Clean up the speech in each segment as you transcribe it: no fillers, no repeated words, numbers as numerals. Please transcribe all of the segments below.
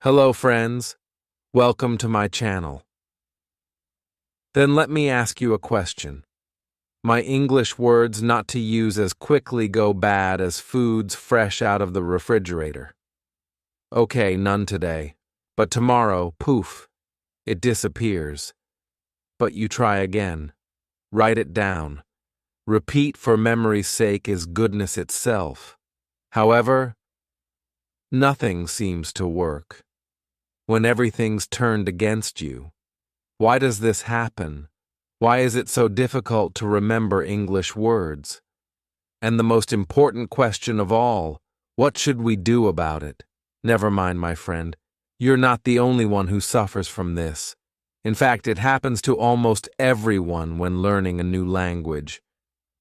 Hello, friends. Welcome to my channel. Then let me ask you a question. My English words not to use as quickly go bad as foods fresh out of the refrigerator. Okay, none today. But tomorrow, poof, it disappears. But you try again. Write it down. Repeat for memory's sake is goodness itself. However, nothing seems to work. When everything's turned against you. Why does this happen? Why is it so difficult to remember English words? And the most important question of all, what should we do about it? Never mind, my friend. You're not the only one who suffers from this. In fact, it happens to almost everyone when learning a new language.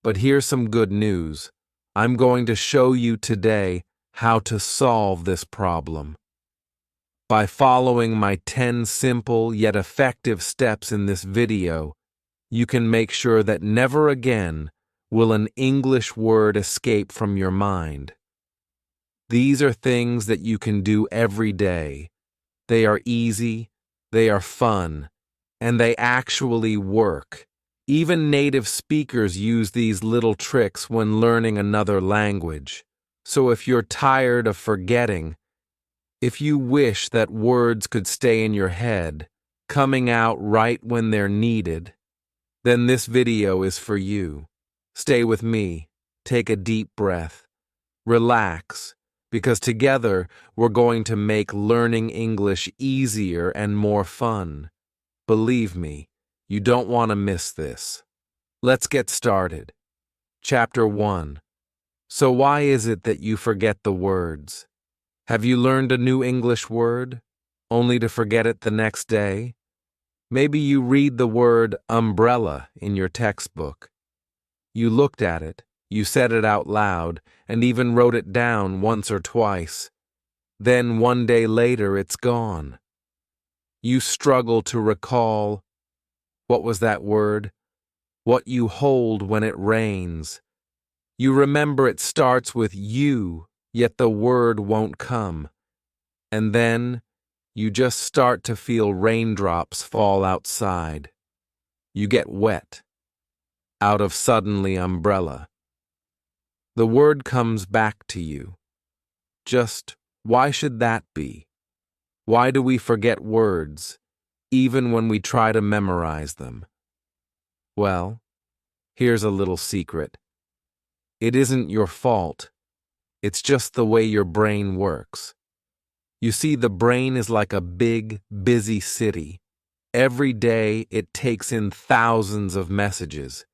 But here's some good news. I'm going to show you today how to solve this problem. By following my 10 simple yet effective steps in this video, you can make sure that never again will an English word escape from your mind. These are things that you can do every day. They are easy, they are fun, and they actually work. Even native speakers use these little tricks when learning another language. So if you're tired of forgetting, if you wish that words could stay in your head, coming out right when they're needed, then this video is for you. Stay with me, take a deep breath, relax, because together we're going to make learning English easier and more fun. Believe me, you don't want to miss this. Let's get started. Chapter 1. So why is it that you forget the words? Have you learned a new English word, only to forget it the next day? Maybe you read the word umbrella in your textbook. You looked at it, you said it out loud, and even wrote it down once or twice. Then one day later it's gone. You struggle to recall, what was that word? What you hold when it rains. You remember it starts with you, yet the word won't come. And then you just start to feel raindrops fall outside. You get wet. Out of suddenly umbrella. The word comes back to you. Just why should that be? Why do we forget words, even when we try to memorize them? Well, here's a little secret. It isn't your fault. It's just the way your brain works. You see, the brain is like a big, busy city. Every day it takes in thousands of messages.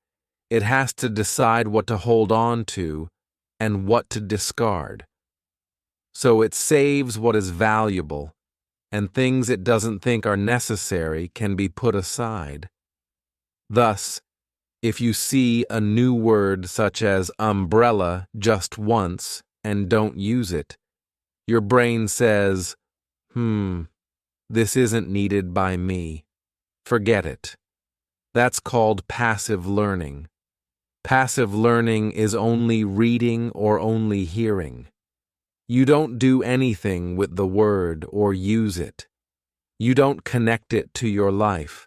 It has to decide what to hold on to and what to discard. So it saves what is valuable, and things it doesn't think are necessary can be put aside. Thus, if you see a new word such as umbrella just once and don't use it, your brain says, this isn't needed by me. Forget it. That's called passive learning. Passive learning is only reading or only hearing. You don't do anything with the word or use it. You don't connect it to your life.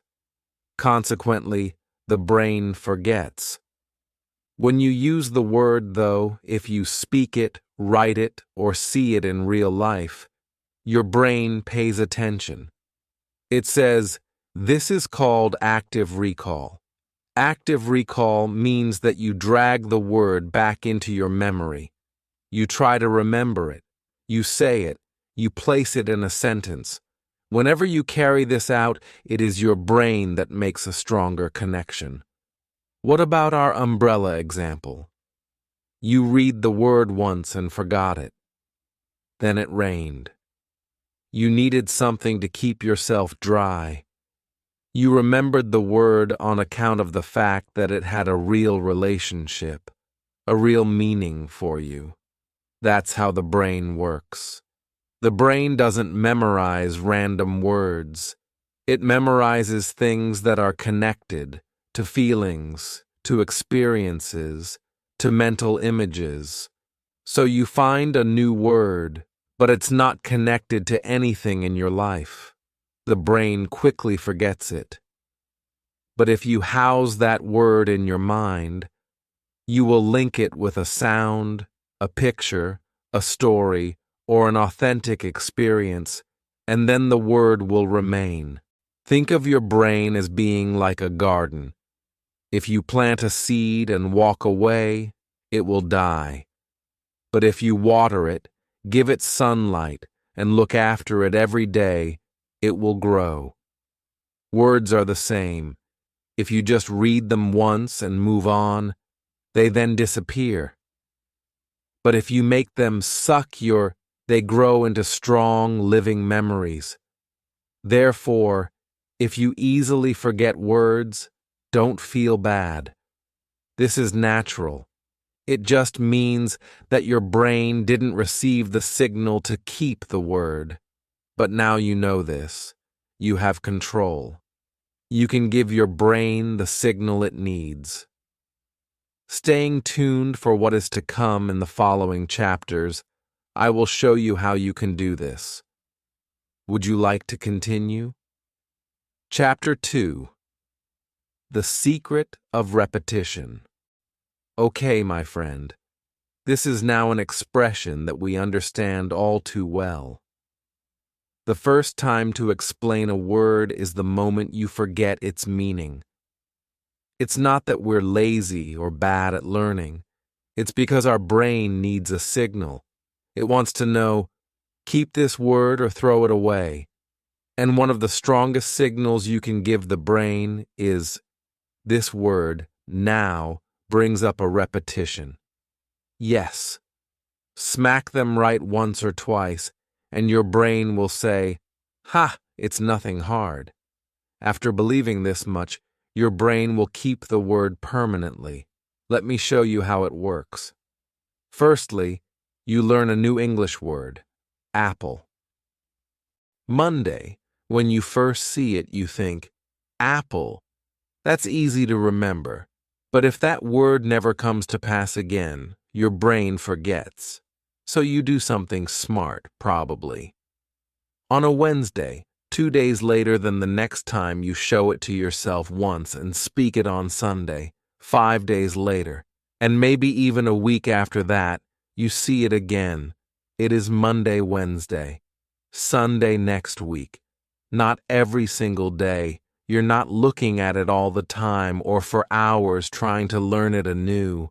Consequently, the brain forgets. When you use the word, though, if you speak it, write it, or see it in real life, your brain pays attention. It says, this is called active recall. Active recall means that you drag the word back into your memory. You try to remember it. You say it. You place it in a sentence. Whenever you carry this out, it is your brain that makes a stronger connection. What about our umbrella example? You read the word once and forgot it. Then it rained. You needed something to keep yourself dry. You remembered the word on account of the fact that it had a real relationship, a real meaning for you. That's how the brain works. The brain doesn't memorize random words. It memorizes things that are connected to feelings, to experiences, to mental images. So you find a new word, but it's not connected to anything in your life. The brain quickly forgets it. But if you house that word in your mind, you will link it with a sound, a picture, a story, or an authentic experience, and then the word will remain. Think of your brain as being like a garden. If you plant a seed and walk away, it will die. But if you water it, give it sunlight, and look after it every day, it will grow. Words are the same. If you just read them once and move on, they then disappear. But if you make them they grow into strong, living memories. Therefore, if you easily forget words, don't feel bad. This is natural. It just means that your brain didn't receive the signal to keep the word. But now you know this. You have control. You can give your brain the signal it needs. Staying tuned for what is to come in the following chapters, I will show you how you can do this. Would you like to continue? Chapter 2. The Secret of Repetition. Okay, my friend. This is now an expression that we understand all too well. The first time to explain a word is the moment you forget its meaning. It's not that we're lazy or bad at learning. It's because our brain needs a signal. It wants to know, keep this word or throw it away. And one of the strongest signals you can give the brain is, this word, now, brings up a repetition. Yes. Smack them right once or twice, and your brain will say, ha, it's nothing hard. After believing this much, your brain will keep the word permanently. Let me show you how it works. Firstly, you learn a new English word, apple. Monday, when you first see it, you think, apple. That's easy to remember. But if that word never comes to pass again, your brain forgets. So you do something smart, probably. On a Wednesday, 2 days later than the next time you show it to yourself once and speak it on Sunday, 5 days later, and maybe even a week after that, you see it again. It is Monday, Wednesday, Sunday next week. Not every single day. You're not looking at it all the time or for hours trying to learn it anew.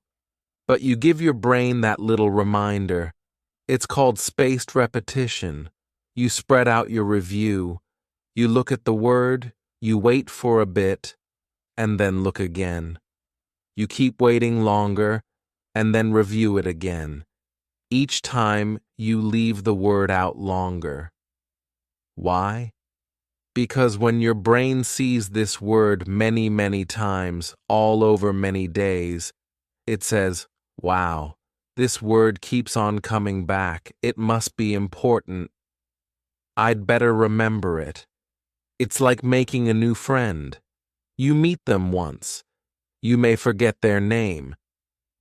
But you give your brain that little reminder. It's called spaced repetition. You spread out your review. You look at the word, you wait for a bit, and then look again. You keep waiting longer, and then review it again. Each time, you leave the word out longer. Why? Because when your brain sees this word many, many times, all over many days, it says, wow, this word keeps on coming back. It must be important. I'd better remember it. It's like making a new friend. You meet them once. You may forget their name.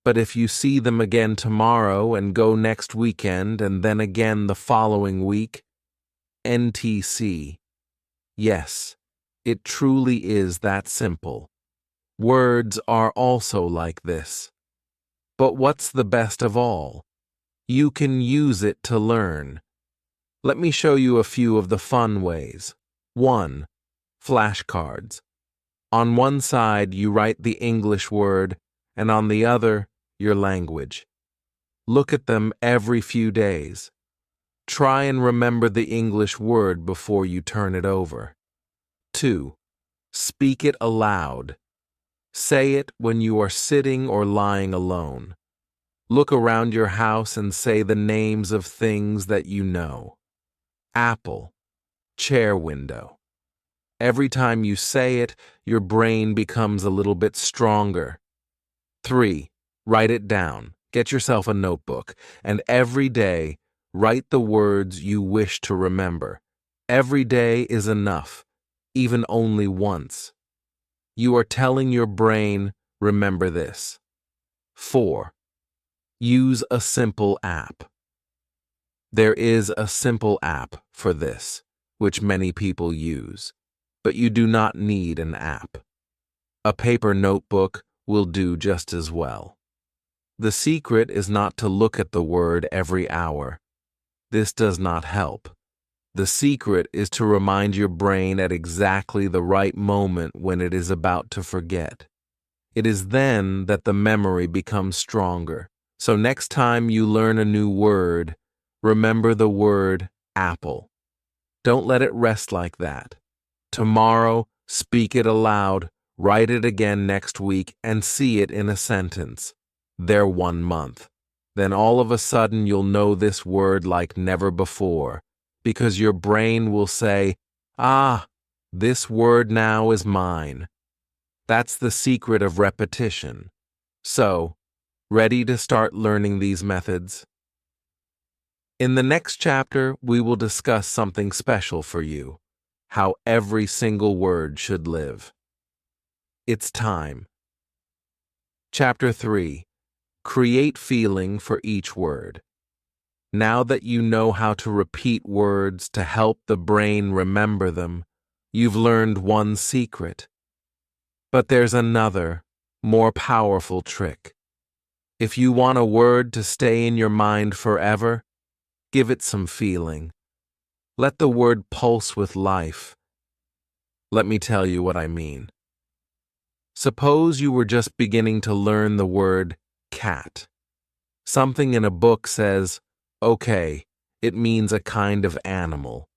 But if you see them again tomorrow and go next weekend and then again the following week, NTC. Yes, it truly is that simple. Words are also like this. But what's the best of all? You can use it to learn. Let me show you a few of the fun ways. 1. Flashcards. On one side, you write the English word, and on the other, your language. Look at them every few days. Try and remember the English word before you turn it over. 2. Speak it aloud. Say it when you are sitting or lying alone. Look around your house and say the names of things that you know. Apple, chair window. Every time you say it, your brain becomes a little bit stronger. 3. Write it down. Get yourself a notebook, and every day, write the words you wish to remember. Every day is enough, even only once. You are telling your brain, remember this. 4. Use a simple app. There is a simple app for this, which many people use, but you do not need an app. A paper notebook will do just as well. The secret is not to look at the word every hour. This does not help. The secret is to remind your brain at exactly the right moment when it is about to forget. It is then that the memory becomes stronger. So next time you learn a new word, remember the word apple. Don't let it rest like that. Tomorrow, speak it aloud, write it again next week, and see it in a sentence. There 1 month. Then all of a sudden you'll know this word like never before, because your brain will say, "Ah, this word now is mine." That's the secret of repetition. So, ready to start learning these methods? In the next chapter, we will discuss something special for you, how every single word should live. It's time. Chapter 3. Create feeling for each word. Now that you know how to repeat words to help the brain remember them, you've learned one secret. But there's another, more powerful trick. If you want a word to stay in your mind forever, give it some feeling. Let the word pulse with life. Let me tell you what I mean. Suppose you were just beginning to learn the word cat. Something in a book says, okay, it means a kind of animal.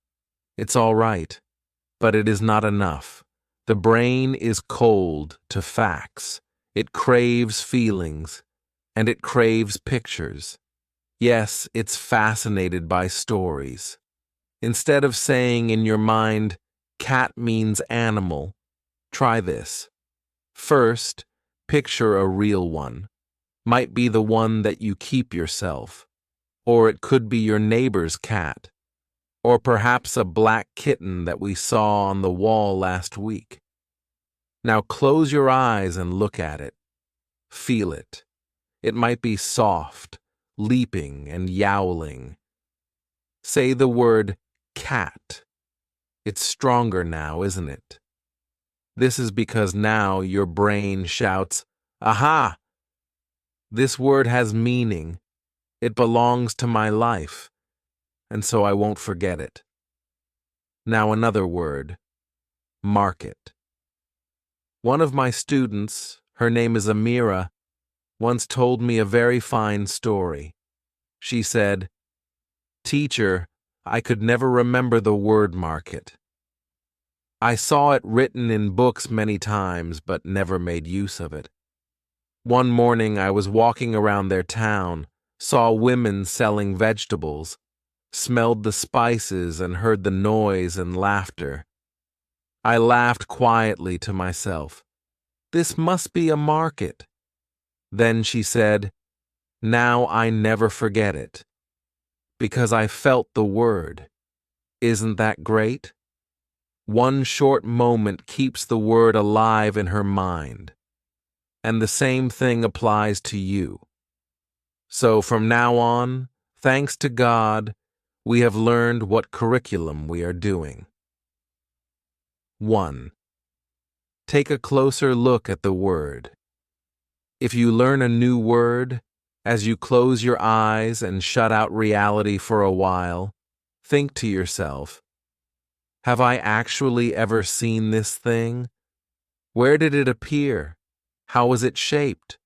It's all right, but it is not enough. The brain is cold to facts. It craves feelings, and it craves pictures. Yes, it's fascinated by stories. Instead of saying in your mind, cat means animal, try this. First, picture a real one. Might be the one that you keep yourself, or it could be your neighbor's cat, or perhaps a black kitten that we saw on the wall last week. Now close your eyes and look at it. Feel it. It might be soft, leaping and yowling. Say the word cat. It's stronger now, isn't it? This is because now your brain shouts, aha! This word has meaning. It belongs to my life, and so I won't forget it. Now another word, market. One of my students, her name is Amira, once told me a very fine story. She said, "Teacher, I could never remember the word market. I saw it written in books many times, but never made use of it. One morning I was walking around their town, saw women selling vegetables, smelled the spices and heard the noise and laughter. I laughed quietly to myself. This must be a market. Then she said, now I never forget it, because I felt the word. Isn't that great? One short moment keeps the word alive in her mind. And the same thing applies to you. So from now on, thanks to God, we have learned what curriculum we are doing. 1. Take a closer look at the word. If you learn a new word, as you close your eyes and shut out reality for a while, think to yourself, have I actually ever seen this thing? Where did it appear? How was it shaped?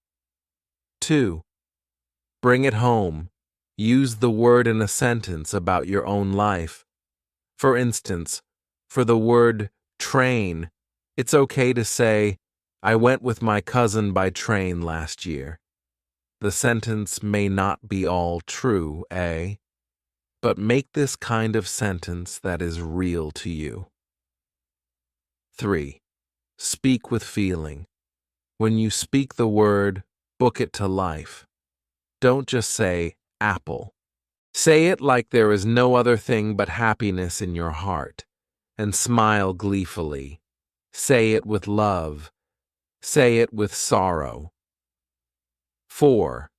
2. Bring it home. Use the word in a sentence about your own life. For instance, for the word train, it's okay to say, I went with my cousin by train last year. The sentence may not be all true, eh? But make this kind of sentence that is real to you. 3. Speak with feeling. When you speak the word, book it to life. Don't just say apple. Say it like there is no other thing but happiness in your heart, and smile gleefully. Say it with love. Say it with sorrow. 4.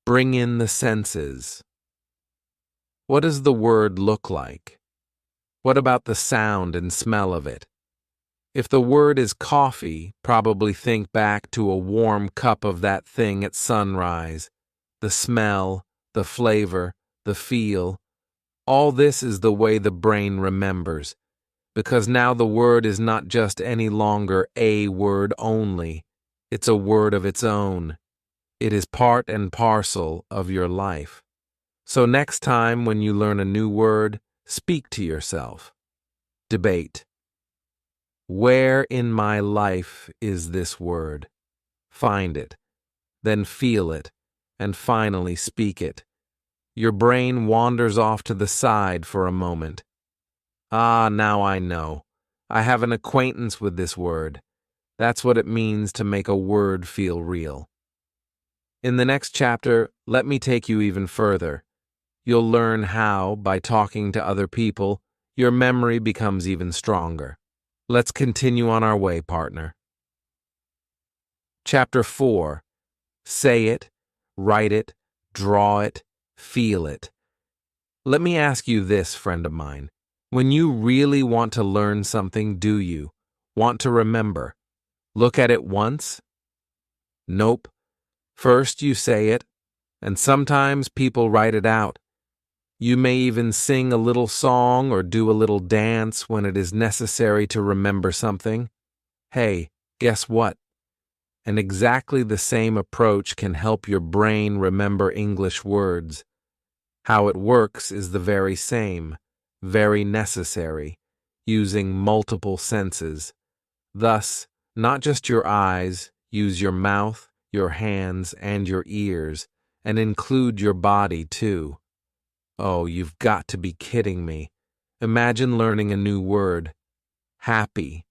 Bring in the senses. What does the word look like? What about the sound and smell of it? If the word is coffee, probably think back to a warm cup of that thing at sunrise. The smell, the flavor, the feel. All this is the way the brain remembers, because now the word is not just any longer a word only. It's a word of its own. It is part and parcel of your life. So next time when you learn a new word, speak to yourself. Debate. Where in my life is this word? Find it, then feel it, and finally speak it. Your brain wanders off to the side for a moment. Ah, now I know. I have an acquaintance with this word. That's what it means to make a word feel real. In the next chapter, let me take you even further. You'll learn how, by talking to other people, your memory becomes even stronger. Let's continue on our way, partner. Chapter 4. Say it, write it, draw it, feel it. Let me ask you this, friend of mine. When you really want to learn something, do you want to remember? Look at it once? Nope. First you say it, and sometimes people write it out. You may even sing a little song or do a little dance when it is necessary to remember something. Hey, guess what? And exactly the same approach can help your brain remember English words. How it works is the very same, very necessary, using multiple senses. Thus, not just your eyes, use your mouth, your hands, and your ears, and include your body too. Oh, you've got to be kidding me. Imagine learning a new word. Happy.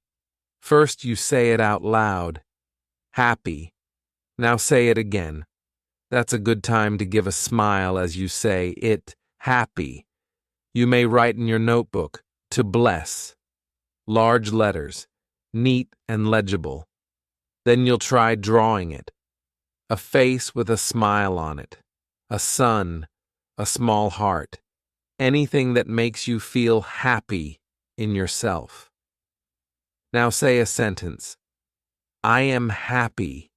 First you say it out loud. Happy. Now say it again. That's a good time to give a smile as you say it, happy. You may write in your notebook, to bless. Large letters, neat and legible. Then you'll try drawing it. A face with a smile on it. A sun, a small heart. Anything that makes you feel happy in yourself. Now say a sentence. I am happy.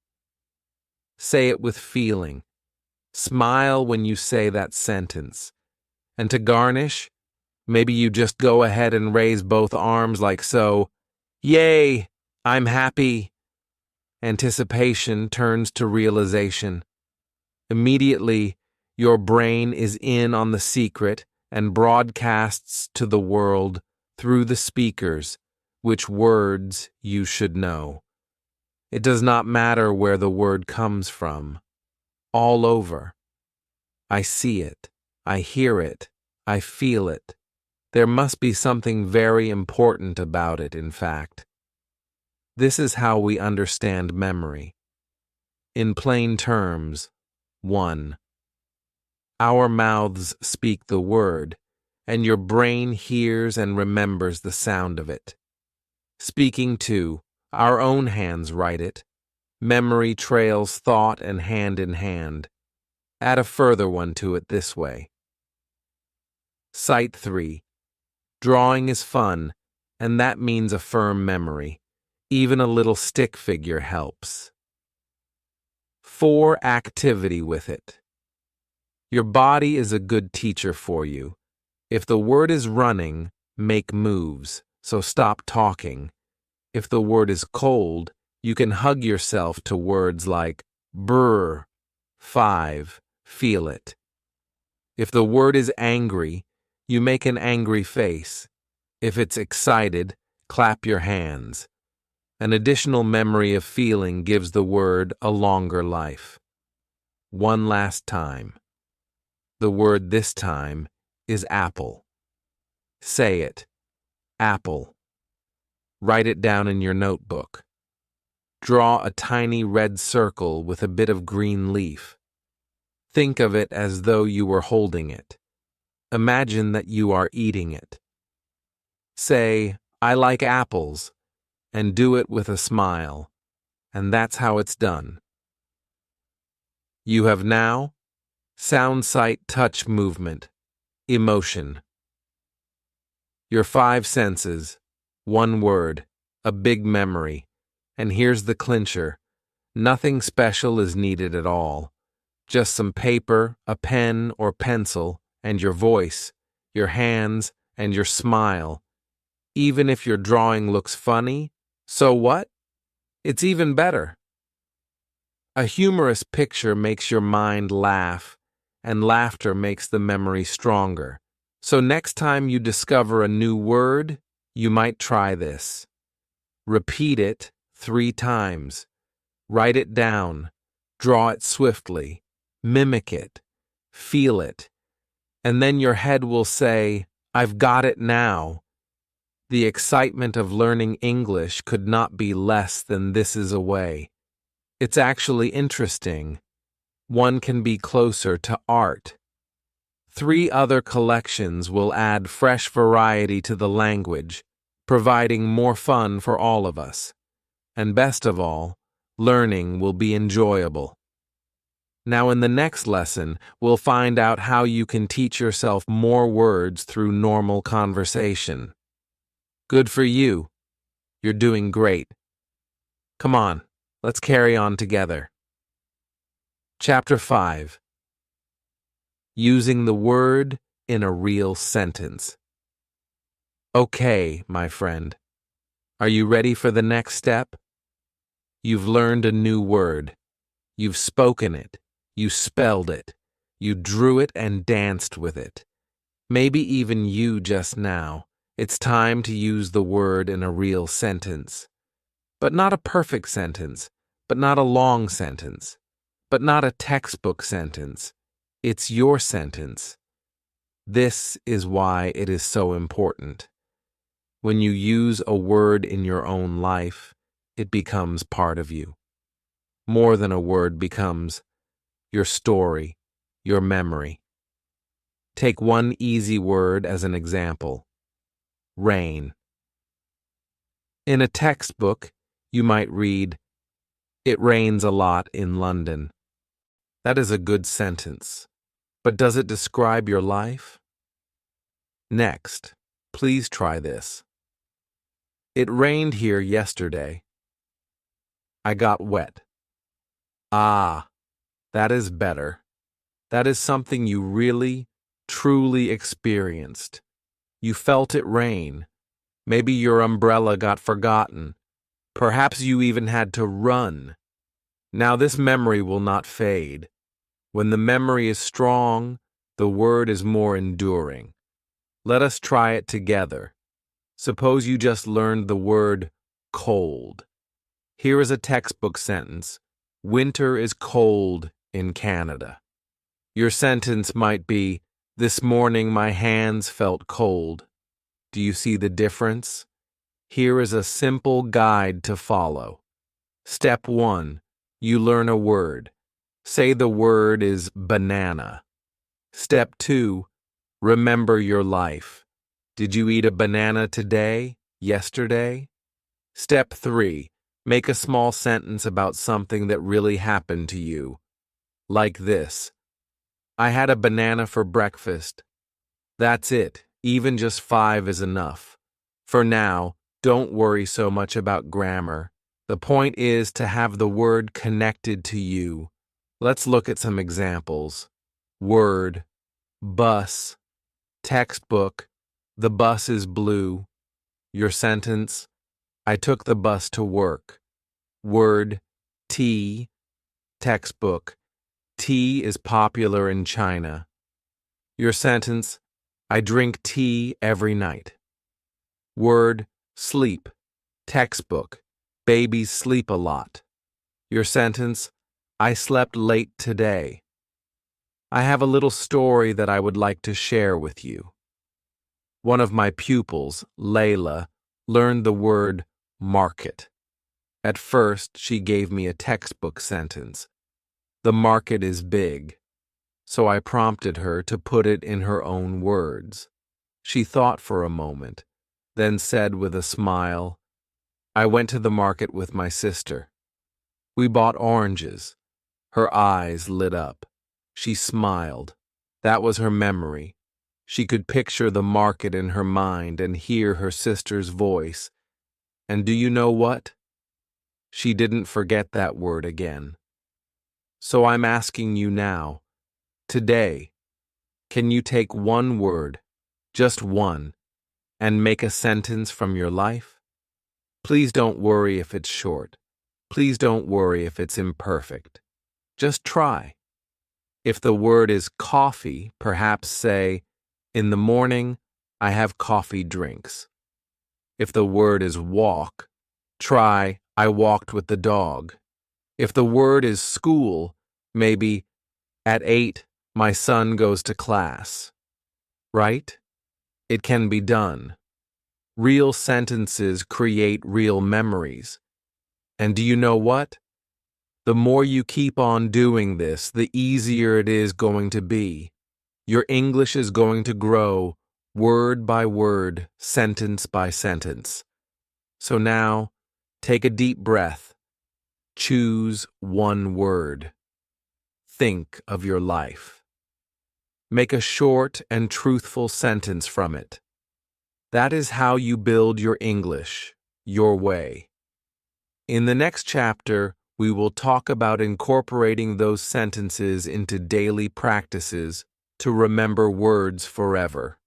Say it with feeling. Smile when you say that sentence. And to garnish, maybe you just go ahead and raise both arms like so. Yay, I'm happy. Anticipation turns to realization. Immediately, your brain is in on the secret and broadcasts to the world through the speakers which words you should know. It does not matter where the word comes from. All over. I see it. I hear it. I feel it. There must be something very important about it, in fact. This is how we understand memory. In plain terms, 1. Our mouths speak the word, and your brain hears and remembers the sound of it. Speaking 2, our own hands write it. Memory trails thought and hand in hand. Add a further one to it this way. Sight 3. Drawing is fun, and that means a firm memory. Even a little stick figure helps. 4. Activity with it. Your body is a good teacher for you. If the word is running, make moves, so stop talking. If the word is cold, you can hug yourself to words like brr. 5. Feel it. If the word is angry, you make an angry face. If it's excited, clap your hands. An additional memory of feeling gives the word a longer life. One last time. The word this time is apple. Say it. Apple. Write it down in your notebook. Draw a tiny red circle with a bit of green leaf. Think of it as though you were holding it. Imagine that you are eating it. Say, I like apples, and do it with a smile, and that's how it's done. You have now sound, sight, touch movement. Emotion. Your five senses, one word, a big memory. And here's the clincher. Nothing special is needed at all. Just some paper, a pen or pencil, and your voice, your hands, and your smile. Even if your drawing looks funny, so what? It's even better. A humorous picture makes your mind laugh, and laughter makes the memory stronger. So next time you discover a new word, you might try this. Repeat it 3 times. Write it down. Draw it swiftly. Mimic it. Feel it. And then your head will say, "I've got it now." The excitement of learning English could not be less than this is a way. It's actually interesting. One can be closer to art. 3 other collections will add fresh variety to the language, providing more fun for all of us. And best of all, learning will be enjoyable. Now in the next lesson, we'll find out how you can teach yourself more words through normal conversation. Good for you. You're doing great. Come on, let's carry on together. Chapter 5. Using the word in a real sentence. Okay, my friend. Are you ready for the next step? You've learned a new word. You've spoken it. You spelled it. You drew it and danced with it. Maybe even you just now. It's time to use the word in a real sentence. But not a perfect sentence, but not a long sentence, but not a textbook sentence. It's your sentence. This is why it is so important. When you use a word in your own life, it becomes part of you. More than a word becomes your story, your memory. Take one easy word as an example. Rain. In a textbook, you might read, "It rains a lot in London." That is a good sentence. But does it describe your life? Next, please try this. It rained here yesterday. I got wet. Ah, that is better. That is something you really, truly experienced. You felt it rain. Maybe your umbrella got forgotten. Perhaps you even had to run. Now this memory will not fade. When the memory is strong, the word is more enduring. Let us try it together. Suppose you just learned the word cold. Here is a textbook sentence. Winter is cold in Canada. Your sentence might be, "This morning my hands felt cold." Do you see the difference? Here is a simple guide to follow. Step 1. You learn a word. Say the word is banana. Step 2. Remember your life. Did you eat a banana today? Yesterday? Step 3. Make a small sentence about something that really happened to you. Like this. I had a banana for breakfast. That's it. Even just 5 is enough. For now, don't worry so much about grammar. The point is to have the word connected to you. Let's look at some examples. Word, bus, textbook, the bus is blue. Your sentence, I took the bus to work. Word, tea, textbook, tea is popular in China. Your sentence, I drink tea every night. Word, sleep, textbook, babies sleep a lot. Your sentence, I slept late today. I have a little story that I would like to share with you. One of my pupils, Layla, learned the word market. At first, she gave me a textbook sentence. The market is big. So I prompted her to put it in her own words. She thought for a moment, then said with a smile, I went to the market with my sister. We bought oranges. Her eyes lit up. She smiled. That was her memory. She could picture the market in her mind and hear her sister's voice. And do you know what? She didn't forget that word again. So I'm asking you now, today, can you take one word, just one, and make a sentence from your life? Please don't worry if it's short. Please don't worry if it's imperfect. Just try. If the word is coffee, perhaps say, in the morning, I have coffee drinks. If the word is walk, try, I walked with the dog. If the word is school, maybe, at 8, my son goes to class. Right? It can be done. Real sentences create real memories. And do you know what? The more you keep on doing this, the easier it is going to be. Your English is going to grow word by word, sentence by sentence. So now, take a deep breath. Choose one word. Think of your life. Make a short and truthful sentence from it. That is how you build your English, your way. In the next chapter, we will talk about incorporating those sentences into daily practices to remember words forever.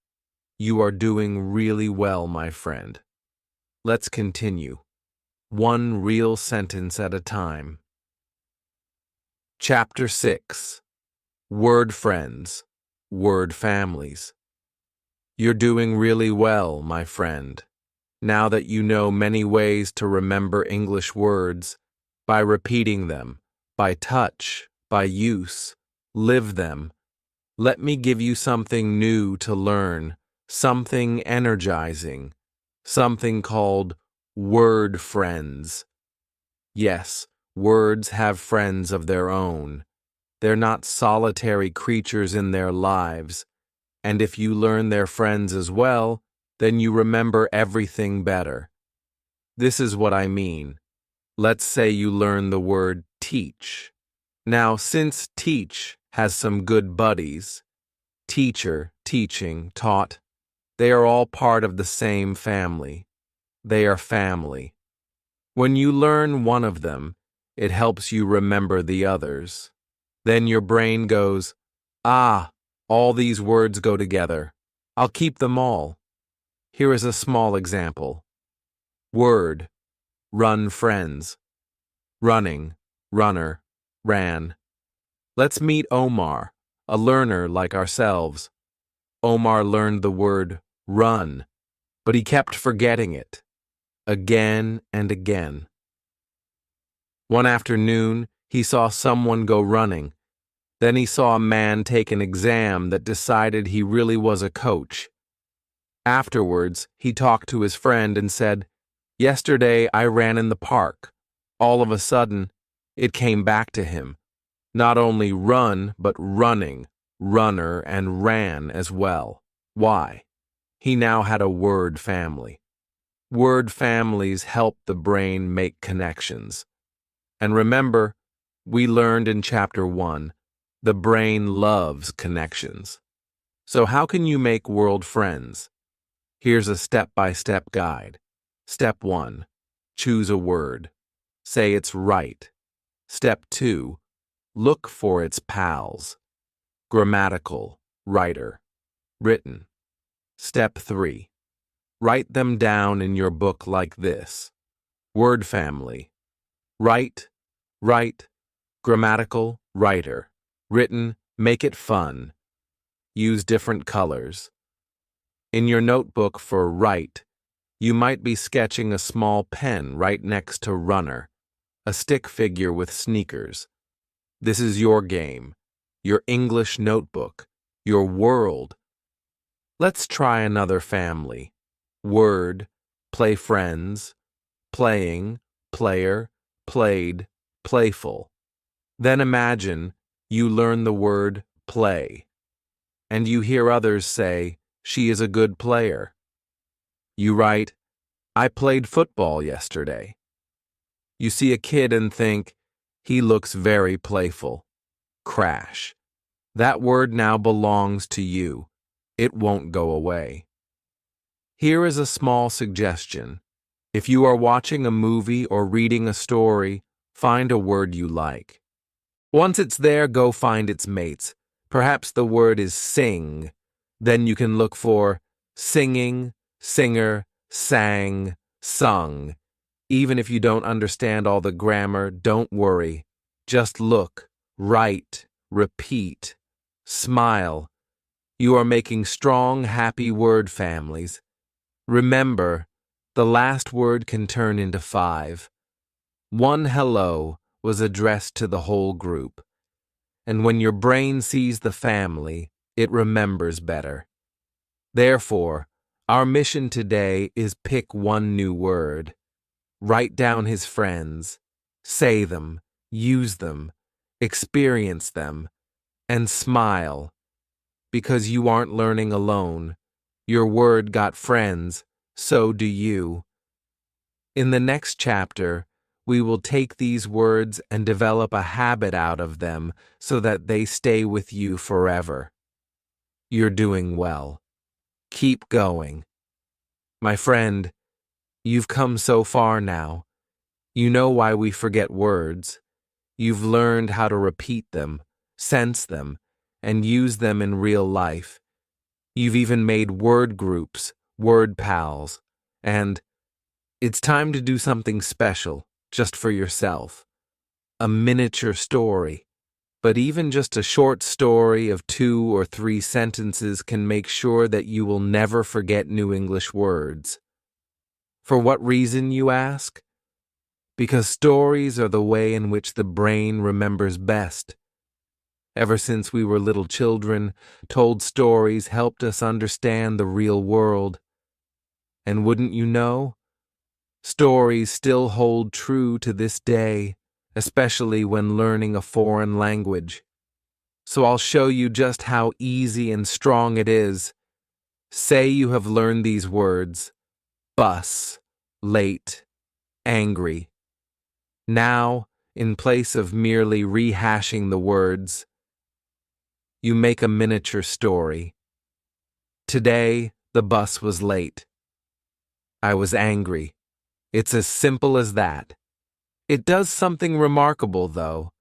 You are doing really well, my friend. Let's continue. One real sentence at a time. Chapter 6. Word friends, word families. You're doing really well, my friend. Now that you know many ways to remember English words, by repeating them, by touch, by use, live them. Let me give you something new to learn, something energizing, something called word friends. Yes, words have friends of their own. They're not solitary creatures in their lives, and if you learn their friends as well, then you remember everything better. This is what I mean. Let's say you learn the word teach. Now, since teach has some good buddies, teacher, teaching, taught, they are all part of the same family. They are family. When you learn one of them, it helps you remember the others. Then your brain goes, ah, all these words go together. I'll keep them all. Here is a small example. Word, run friends. Running, runner, ran. Let's meet Omar, a learner like ourselves. Omar learned the word run, but he kept forgetting it, again and again. One afternoon, he saw someone go running. Then he saw a man take an exam that decided he really was a coach. Afterwards, he talked to his friend and said, "Yesterday I ran in the park." All of a sudden, it came back to him. Not only run, but running, runner, and ran as well. Why? He now had a word family. Word families help the brain make connections. And remember, we learned in Chapter 1, the brain loves connections. So how can you make world friends? Here's a step-by-step guide. Step 1. Choose a word. Say it's right. Step 2. Look for its pals. Grammatical, writer, written. Step 3. Write them down in your book like this. Word family. Write, grammatical, writer. Written, make it fun. Use different colors. In your notebook for write, you might be sketching a small pen right next to runner, a stick figure with sneakers. This is your game, your English notebook, your world. Let's try another family. Word, play friends, playing, player, played, playful. Then imagine you learn the word play, and you hear others say, "She is a good player." You write, "I played football yesterday." You see a kid and think, "He looks very playful." Crash. That word now belongs to you. it won't go away. Here is a small suggestion. If you are watching a movie or reading a story, find a word you like. Once it's there, go find its mates. Perhaps the word is sing. Then you can look for singing, singer, sang, sung. Even if you don't understand all the grammar, don't worry. Just look, write, repeat, smile. You are making strong, happy word families. Remember, the last word can turn into 5. One hello was addressed to the whole group. And when your brain sees the family, it remembers better. Therefore, our mission today is pick one new word. Write down his friends, say them, use them, experience them, and smile. Because you aren't learning alone. Your word got friends, so do you. In the next chapter, we will take these words and develop a habit out of them so that they stay with you forever. You're doing well. Keep going. My friend, you've come so far now. You know why we forget words. You've learned how to repeat them, sense them, and use them in real life. You've even made word groups, word pals, and it's time to do something special, just for yourself. A miniature story. But even just a short story of 2 or 3 sentences can make sure that you will never forget new English words. For what reason, you ask? Because stories are the way in which the brain remembers best. Ever since we were little children, told stories helped us understand the real world. And wouldn't you know? Stories still hold true to this day, especially when learning a foreign language. So I'll show you just how easy and strong it is. Say you have learned these words: bus, late, angry. Now, in place of merely rehashing the words, you make a miniature story. Today, the bus was late. I was angry. It's as simple as that. It does something remarkable, though.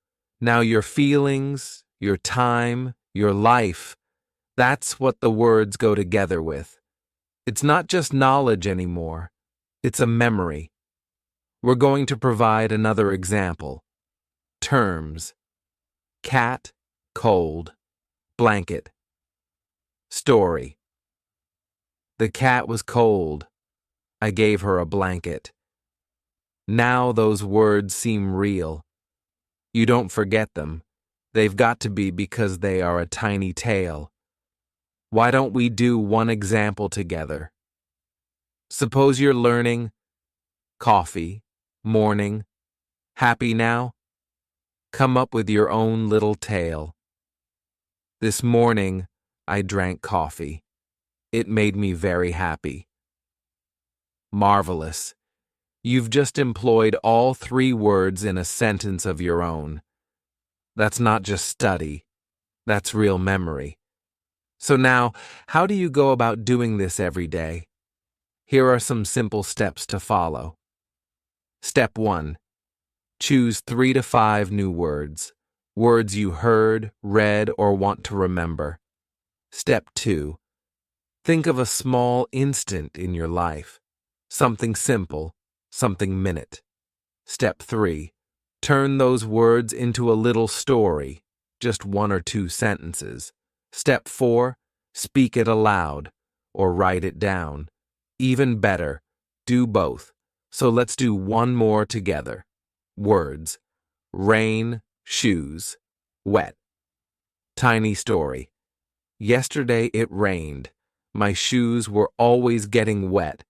Now your feelings, your time, your life, that's what the words go together with. It's not just knowledge anymore. It's a memory. We're going to provide another example. Terms: cat, cold, blanket. Story: the cat was cold. I gave her a blanket. Now those words seem real. You don't forget them. They've got to be because they are a tiny tale. Why don't we do one example together? Suppose you're learning coffee, morning, happy now? Come up with your own little tale. This morning, I drank coffee. It made me very happy. Marvelous. You've just employed all 3 words in a sentence of your own. That's not just study. That's real memory. So now, how do you go about doing this every day? Here are some simple steps to follow. Step 1. Choose 3 to 5 new words. Words you heard, read, or want to remember. Step 2. Think of a small instant in your life. Something simple, something minute. Step 3. Turn those words into a little story, just 1 or 2 sentences. Step 4. Speak it aloud, or write it down. Even better, do both. So let's do one more together. Words: rain, shoes, wet. Tiny story. Yesterday it rained. My shoes were always getting wet.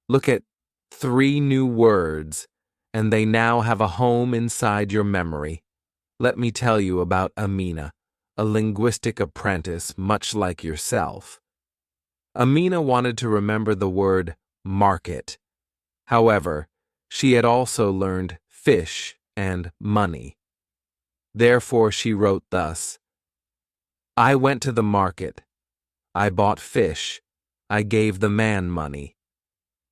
Look at 3 new words, and they now have a home inside your memory. Let me tell you about Amina, a linguistic apprentice much like yourself. Amina wanted to remember the word market. However, she had also learned fish and money. Therefore she wrote thus: I went to the market. I bought fish. I gave the man money.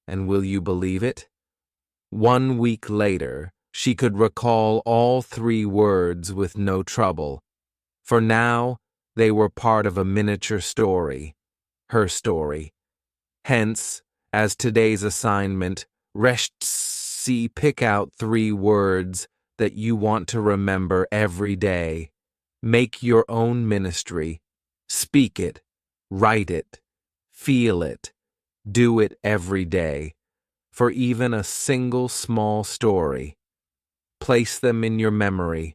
And will you believe it? 1 week later, she could recall all 3 words with no trouble, for now they were part of a miniature story, her story. Hence, as today's assignment, see pick out 3 words that you want to remember every day. Make your own ministry. Speak it, write it, feel it, do it every day. For even a single small story, place them in your memory.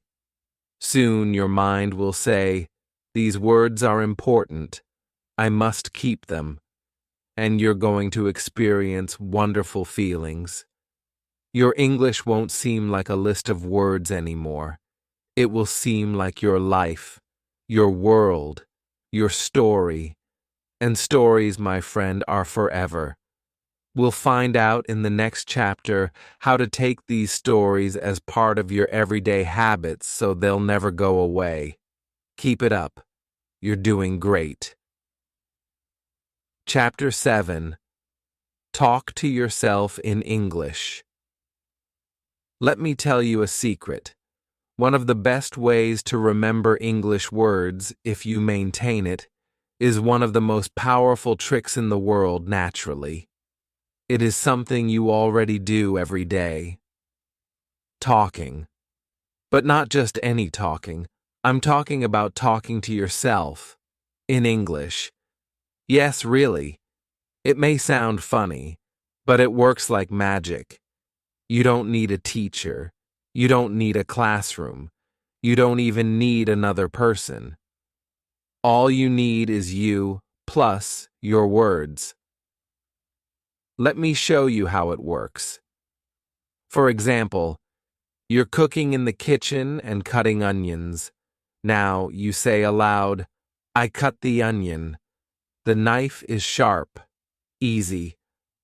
Soon your mind will say, "These words are important. I must keep them." And you're going to experience wonderful feelings. Your English won't seem like a list of words anymore. It will seem like your life, your world, your story. And stories, my friend, are forever. We'll find out in the next chapter how to take these stories as part of your everyday habits so they'll never go away. Keep it up. You're doing great. Chapter 7. Talk to yourself in English. Let me tell you a secret. One of the best ways to remember English words, if you maintain it, is one of the most powerful tricks in the world naturally. It is something you already do every day. Talking. But not just any talking. I'm talking about talking to yourself. In English. Yes, really. It may sound funny, but it works like magic. You don't need a teacher. You don't need a classroom. You don't even need another person. All you need is you plus your words. Let me show you how it works. For example, you're cooking in the kitchen and cutting onions. Now you say aloud, "I cut the onion. The knife is sharp." Easy.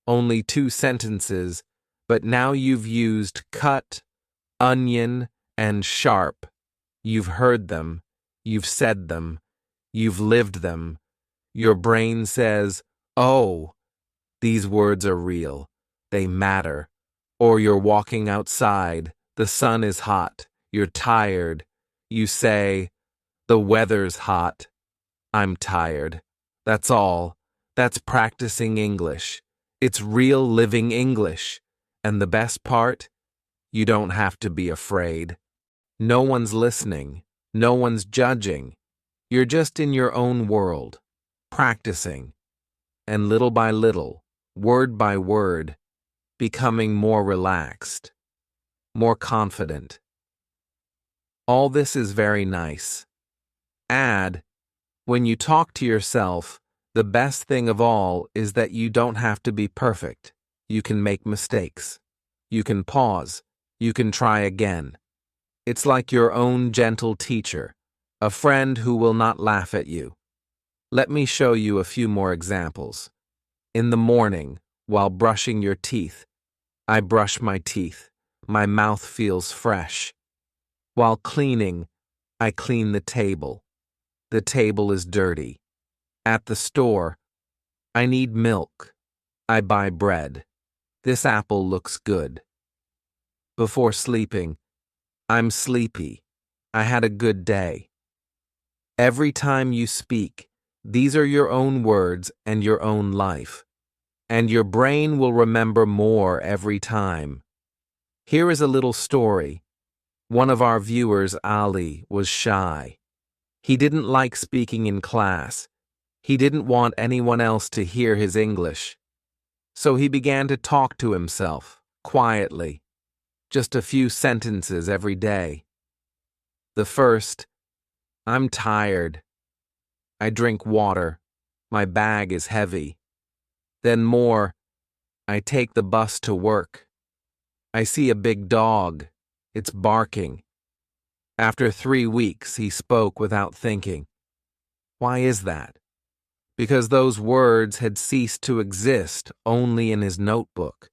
Only 2 sentences, but now you've used cut, onion, and sharp. You've heard them. You've said them. You've lived them. Your brain says, "Oh, these words are real. They matter." Or you're walking outside. The sun is hot. You're tired. You say, "The weather's hot. I'm tired." That's all. That's practicing English. It's real living English. And the best part? You don't have to be afraid. No one's listening. No one's judging. You're just in your own world, practicing. And little by little, word by word, becoming more relaxed, more confident. All this is very nice. Add, when you talk to yourself, the best thing of all is that you don't have to be perfect. You can make mistakes. You can pause. You can try again. It's like your own gentle teacher, a friend who will not laugh at you. Let me show you a few more examples. In the morning, while brushing your teeth, I brush my teeth. My mouth feels fresh. While cleaning, I clean the table. The table is dirty. At the store, I need milk. I buy bread. This apple looks good. Before sleeping, I'm sleepy. I had a good day. Every time you speak, these are your own words and your own life. And your brain will remember more every time. Here is a little story. One of our viewers, Ali, was shy. He didn't like speaking in class. He didn't want anyone else to hear his English. So he began to talk to himself, quietly. Just a few sentences every day. The first, "I'm tired. I drink water. My bag is heavy." Then more, "I take the bus to work. I see a big dog. It's barking." After 3 weeks, he spoke without thinking. Why is that? Because those words had ceased to exist only in his notebook.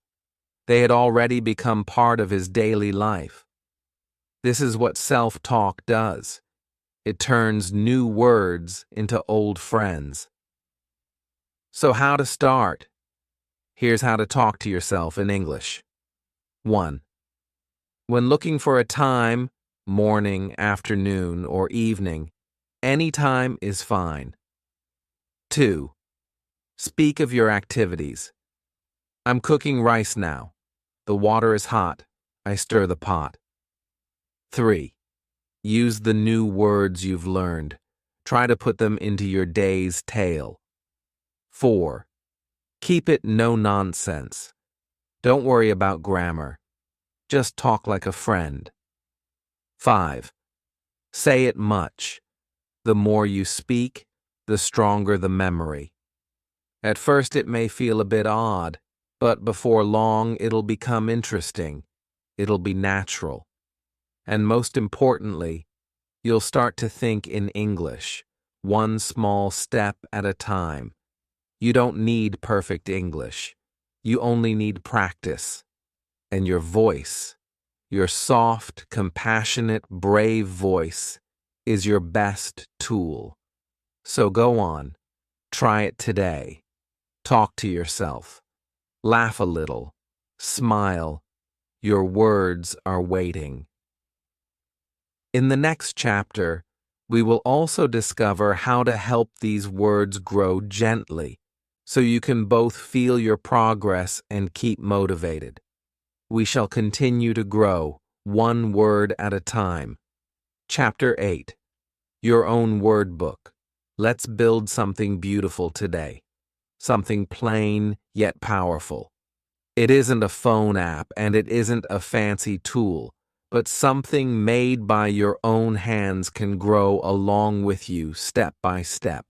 They had already become part of his daily life. This is what self-talk does. It turns new words into old friends. So how to start? Here's how to talk to yourself in English. 1. When looking for a time, morning, afternoon, or evening, any time is fine. 2. Speak of your activities. I'm cooking rice now. The water is hot. I stir the pot. 3. Use the new words you've learned. Try to put them into your day's tale. 4. Keep it no nonsense. Don't worry about grammar. Just talk like a friend. 5. Say it much. The more you speak, the stronger the memory. At first it may feel a bit odd, but before long it'll become interesting. It'll be natural. And most importantly, you'll start to think in English, one small step at a time. You don't need perfect English. You only need practice. And your voice, your soft, compassionate, brave voice, is your best tool. So go on. Try it today. Talk to yourself. Laugh a little. Smile. Your words are waiting. In the next chapter, we will also discover how to help these words grow gently, so you can both feel your progress and keep motivated. We shall continue to grow, one word at a time. Chapter 8. Your own word book. Let's build something beautiful today. Something plain yet powerful. It isn't a phone app and it isn't a fancy tool, but something made by your own hands can grow along with you step by step.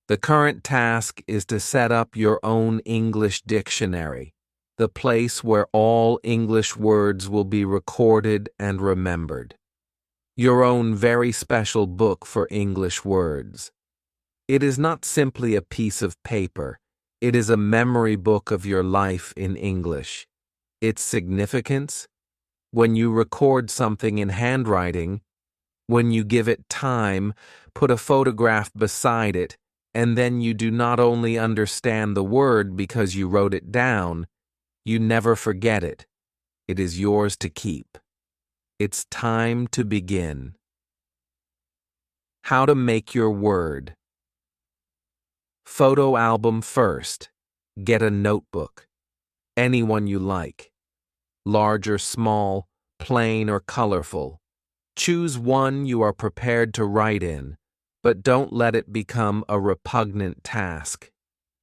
The current task is to set up your own English dictionary, the place where all English words will be recorded and remembered. Your own very special book for English words. It is not simply a piece of paper. It is a memory book of your life in English. Its significance? When you record something in handwriting, when you give it time, put a photograph beside it, and then you do not only understand the word because you wrote it down, you never forget it. It is yours to keep. It's time to begin. How to make your word. Photo album first. Get a notebook. Anyone you like. Large or small, plain or colorful. Choose one you are prepared to write in, but don't let it become a repugnant task.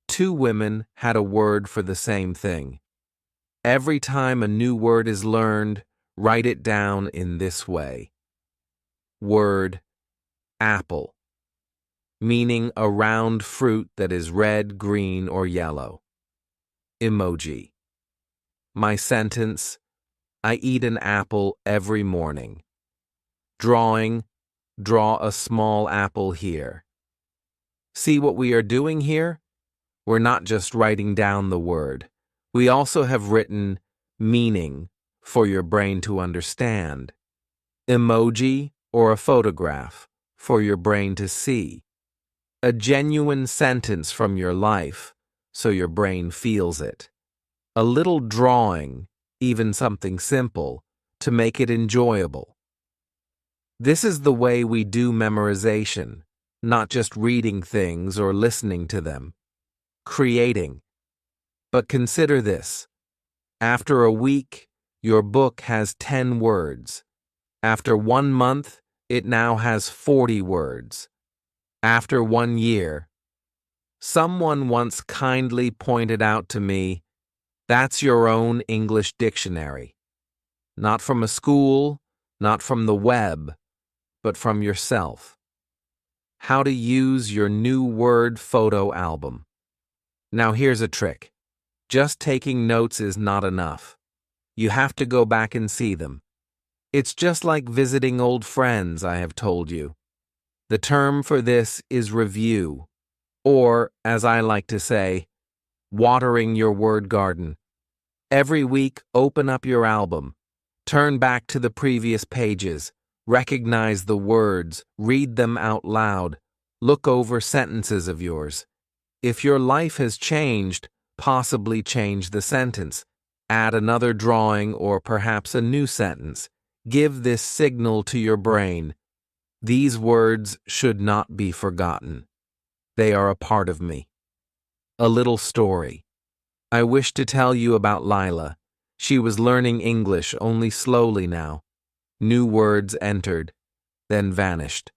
2 women had a word for the same thing. Every time a new word is learned, write it down in this way. Word, apple, meaning a round fruit that is red, green, or yellow. Emoji. My sentence, I eat an apple every morning. Drawing, draw a small apple here. See what we are doing here? We're not just writing down the word. We also have written meaning for your brain to understand. Emoji or a photograph for your brain to see. A genuine sentence from your life so your brain feels it. A little drawing, even something simple, to make it enjoyable. This is the way we do memorization, not just reading things or listening to them. Creating. But consider this. After a week, your book has 10 words. After 1 month, it now has 40 words. After 1 year, someone once kindly pointed out to me, that's your own English dictionary. Not from a school, not from the web, but from yourself. How to use your new word photo album. Now here's a trick. Just taking notes is not enough. You have to go back and see them. It's just like visiting old friends, I have told you. The term for this is review, or, as I like to say, watering your word garden. Every week, open up your album. Turn back to the previous pages. Recognize the words. Read them out loud. Look over sentences of yours. If your life has changed, possibly change the sentence. Add another drawing or perhaps a new sentence. Give this signal to your brain. These words should not be forgotten. They are a part of me. A little story. I wish to tell you about Lila. She was learning English only slowly now. New words entered, then vanished.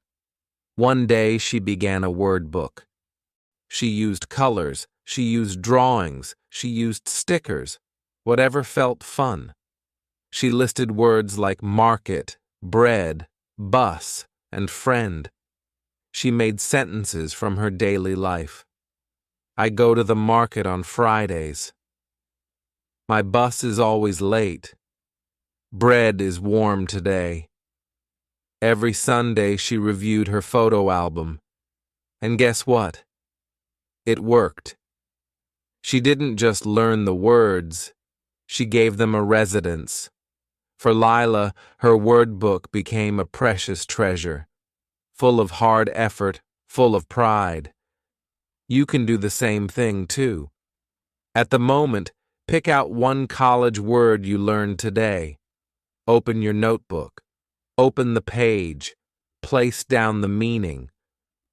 One day she began a word book. She used colors, she used drawings, she used stickers, whatever felt fun. She listed words like market, bread, bus, and friend. She made sentences from her daily life. I go to the market on Fridays. My bus is always late. Bread is warm today. Every Sunday she reviewed her photo album. And guess what? It worked. She didn't just learn the words, she gave them a residence. For Lila, her word book became a precious treasure, full of hard effort, full of pride. You can do the same thing too. At the moment, pick out one college word you learned today. Open your notebook. Open the page. Place down the meaning.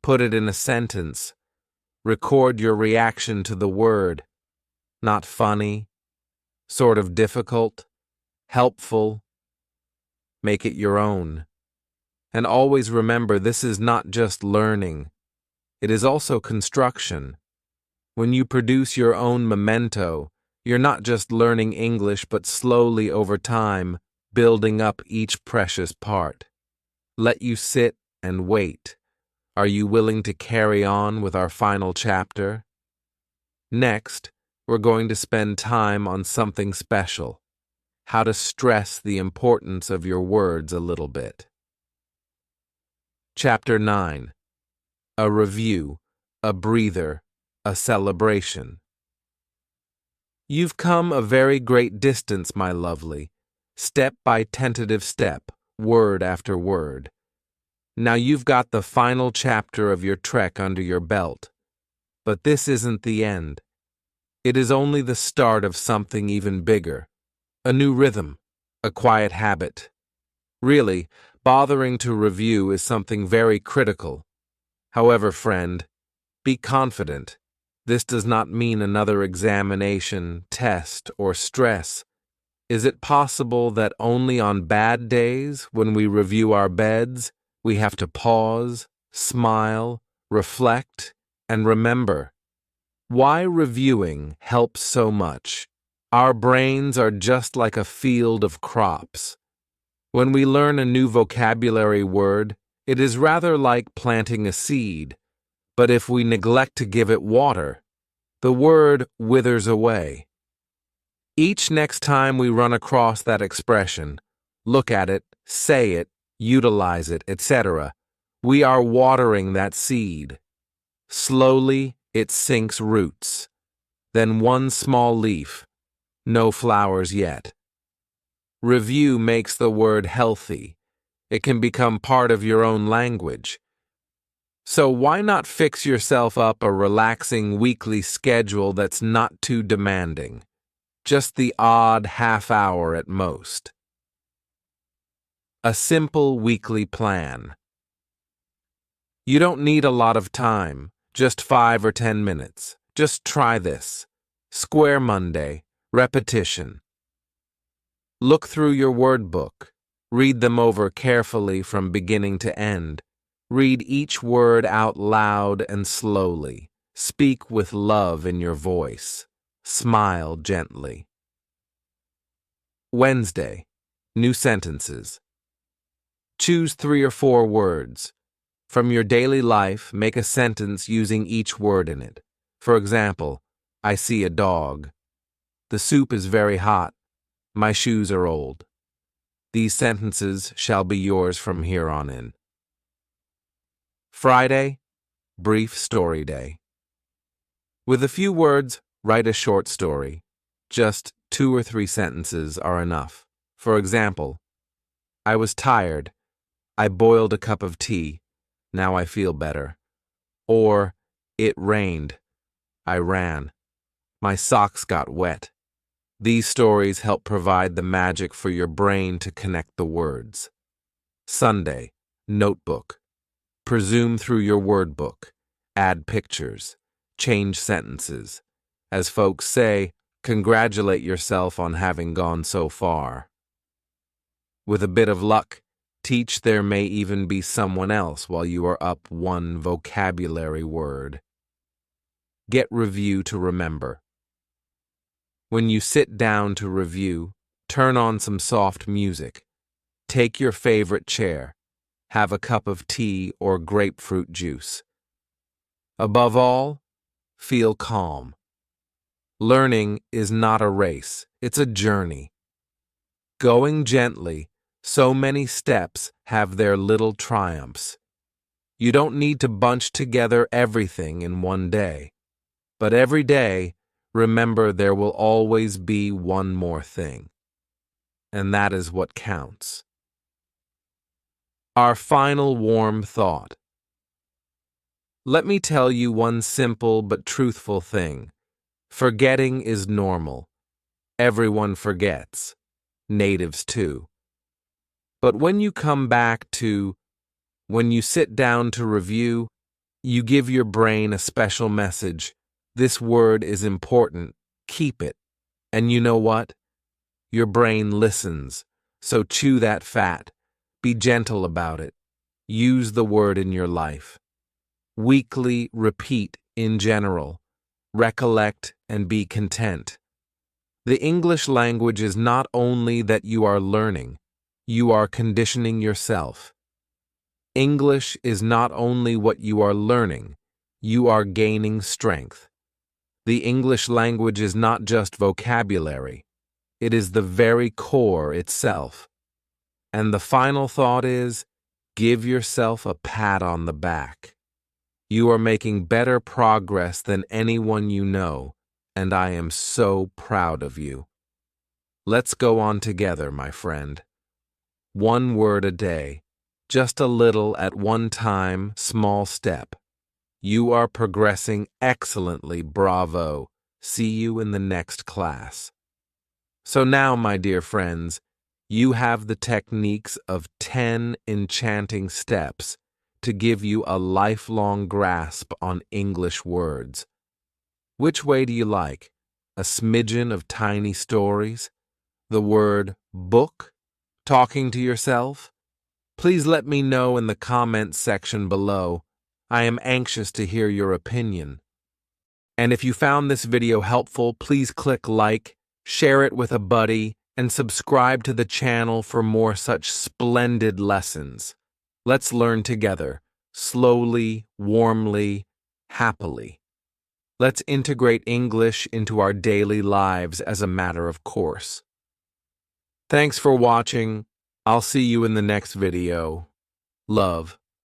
Put it in a sentence. Record your reaction to the word. Not funny, sort of difficult, helpful. Make it your own. And always remember, this is not just learning. It is also construction. When you produce your own memento, you're not just learning English, but slowly over time, building up each precious part. Let you sit and wait. Are you willing to carry on with our final chapter? Next, we're going to spend time on something special. How to stress the importance of your words a little bit. Chapter 9. A review, a breather, a celebration. You've come a very great distance, my lovely, step by tentative step, word after word. Now you've got the final chapter of your trek under your belt. But this isn't the end. It is only the start of something even bigger. A new rhythm, a quiet habit. Really, bothering to review is something very critical. However, friend, be confident. This does not mean another examination, test, or stress. Is it possible that only on bad days, when we review our beds, we have to pause, smile, reflect, and remember? Why reviewing helps so much? Our brains are just like a field of crops. When we learn a new vocabulary word, it is rather like planting a seed. But if we neglect to give it water, the word withers away. Each next time we run across that expression, look at it, say it, utilize it, etc., we are watering that seed. Slowly, it sinks roots. Then one small leaf, no flowers yet. Review makes the word healthy. It can become part of your own language. So why not fix yourself up a relaxing weekly schedule that's not too demanding? Just the odd half hour at most. A simple weekly plan. You don't need a lot of time, just 5 or 10 minutes. Just try this. Square Monday, repetition. Look through your word book. Read them over carefully from beginning to end. Read each word out loud and slowly. Speak with love in your voice. Smile gently. Wednesday, new sentences. Choose 3 or 4 words. From your daily life, make a sentence using each word in it. For example, I see a dog. The soup is very hot. My shoes are old. These sentences shall be yours from here on in. Friday, brief story day. With a few words, write a short story. Just 2 or 3 sentences are enough. For example, I was tired. I boiled a cup of tea. Now I feel better. Or, it rained. I ran. My socks got wet. These stories help provide the magic for your brain to connect the words. Sunday, notebook. Presume through your word book. Add pictures. Change sentences. As folks say, congratulate yourself on having gone so far. With a bit of luck, teach there may even be someone else while you are up one vocabulary word. Get review to remember. When you sit down to review, turn on some soft music. Take your favorite chair. Have a cup of tea or grapefruit juice. Above all, feel calm. Learning is not a race, it's a journey. Going gently, so many steps have their little triumphs. You don't need to bunch together everything in one day. But every day, remember there will always be one more thing. And that is what counts. Our final warm thought. Let me tell you one simple but truthful thing. Forgetting is normal. Everyone forgets. Natives too. But when you sit down to review, you give your brain a special message. This word is important. Keep it. And you know what? Your brain listens. So chew that fat. Be gentle about it. Use the word in your life. Weekly repeat in general. Recollect and be content. The English language is not only that you are learning, you are conditioning yourself. English is not only what you are learning, you are gaining strength. The English language is not just vocabulary, it is the very core itself. And the final thought is, give yourself a pat on the back. You are making better progress than anyone you know, and I am so proud of you. Let's go on together, my friend. One word a day, just a little at one time, small step. You are progressing excellently, bravo. See you in the next class. So now, my dear friends, you have the techniques of 10 enchanting steps to give you a lifelong grasp on English words. Which way do you like? A smidgen of tiny stories? The word book? Talking to yourself? Please let me know in the comments section below. I am anxious to hear your opinion. And if you found this video helpful, please click like, share it with a buddy, and subscribe to the channel for more such splendid lessons. Let's learn together, slowly, warmly, happily. Let's integrate English into our daily lives as a matter of course. Thanks for watching. I'll see you in the next video. Love.